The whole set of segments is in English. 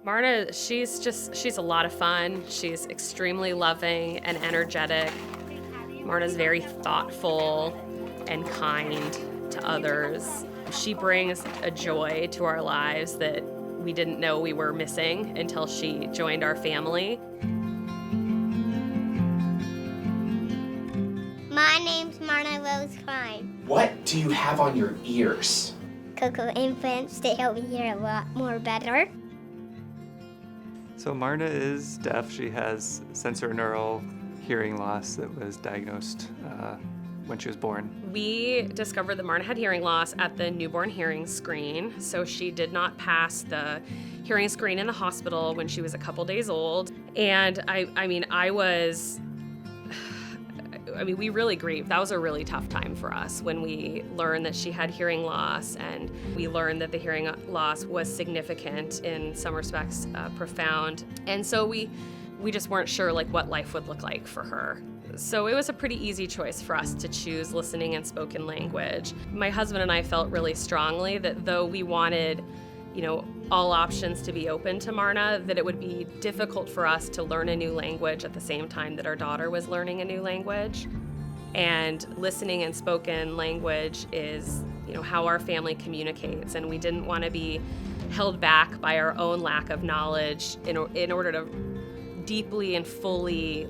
Marna, she's a lot of fun. She's extremely loving and energetic. Marna's very thoughtful and kind to others. She brings a joy to our lives that we didn't know we were missing until she joined our family. My name's Marna Rose Klein. What do you have on your ears? Cochlear implants to help me hear a lot more better. So Marna is deaf. She has sensorineural hearing loss that was diagnosed when she was born. We discovered that Marna had hearing loss at the newborn hearing screen, so she did not pass the hearing screen in the hospital when she was a couple days old. And we really grieved. That was a really tough time for us when we learned that she had hearing loss, and we learned that the hearing loss was significant, in some respects profound. And so we just weren't sure what life would look like for her. So it was a pretty easy choice for us to choose listening and spoken language. My husband and I felt really strongly that though we wanted, all options to be open to Marna, that it would be difficult for us to learn a new language at the same time that our daughter was learning a new language. And listening and spoken language is, how our family communicates, and we didn't want to be held back by our own lack of knowledge in order to deeply and fully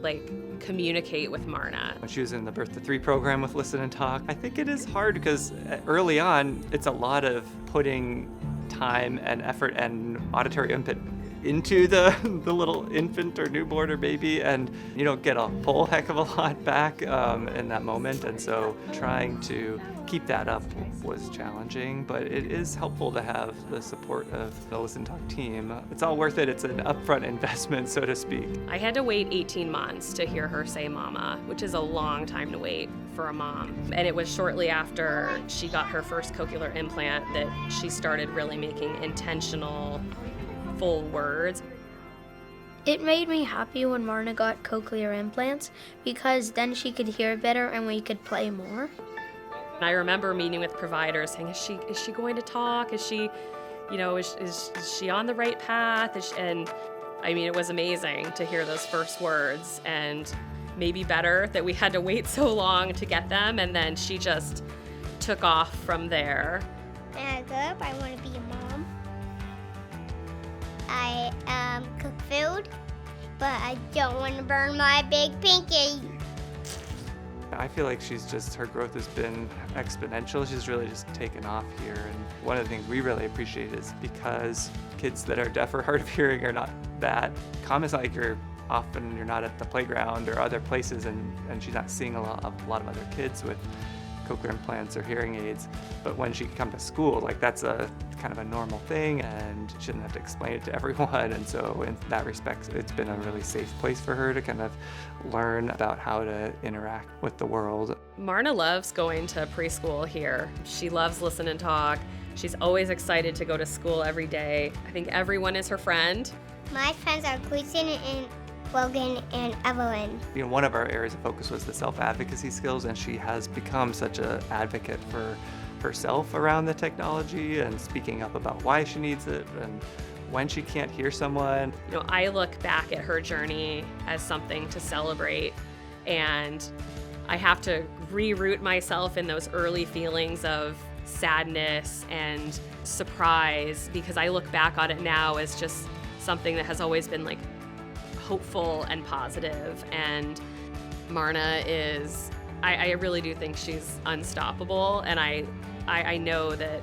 communicate with Marna. When she was in the Birth to 3 program with Listen and Talk, I think it is hard because early on, it's a lot of putting time and effort and auditory input into the little infant or newborn or baby, and you don't get a whole heck of a lot back in that moment. And so trying to keep that up was challenging, but it is helpful to have the support of the Listen Talk team. It's all worth it. It's an upfront investment, so to speak. I had to wait 18 months to hear her say mama, which is a long time to wait for a mom. And it was shortly after she got her first cochlear implant that she started really making intentional, full words. It made me happy when Marna got cochlear implants because then she could hear better and we could play more. And I remember meeting with providers saying, is she going to talk? Is she, is she on the right path? It was amazing to hear those first words, and maybe better that we had to wait so long to get them, and then she just took off from there. When I grow up, I want to be a mom. I cook food, but I don't want to burn my big pinky. I feel like her growth has been exponential. She's really just taken off here. And one of the things we really appreciate is because kids that are deaf or hard of hearing are not that common. It's not like you're not at the playground or other places, and she's not seeing a lot of other kids with cochlear implants or hearing aids. But when she can come to school, that's a kind of a normal thing, and she doesn't have to explain it to everyone. And so in that respect, it's been a really safe place for her to kind of learn about how to interact with the world. Marna loves going to preschool here. She loves Listen and Talk. She's always excited to go to school every day. I think everyone is her friend. My friends are Gleason and Logan and Evelyn. One of our areas of focus was the self-advocacy skills, and she has become such an advocate for herself around the technology and speaking up about why she needs it and when she can't hear someone. I look back at her journey as something to celebrate, and I have to reroot myself in those early feelings of sadness and surprise, because I look back on it now as just something that has always been hopeful and positive. And Marna is, I really do think she's unstoppable, and I know that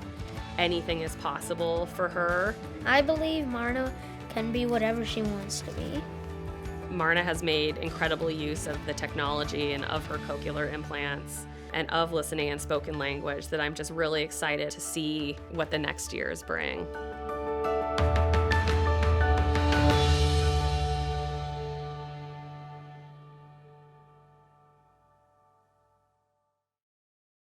anything is possible for her. I believe Marna can be whatever she wants to be. Marna has made incredible use of the technology and of her cochlear implants and of listening and spoken language that I'm just really excited to see what the next years bring.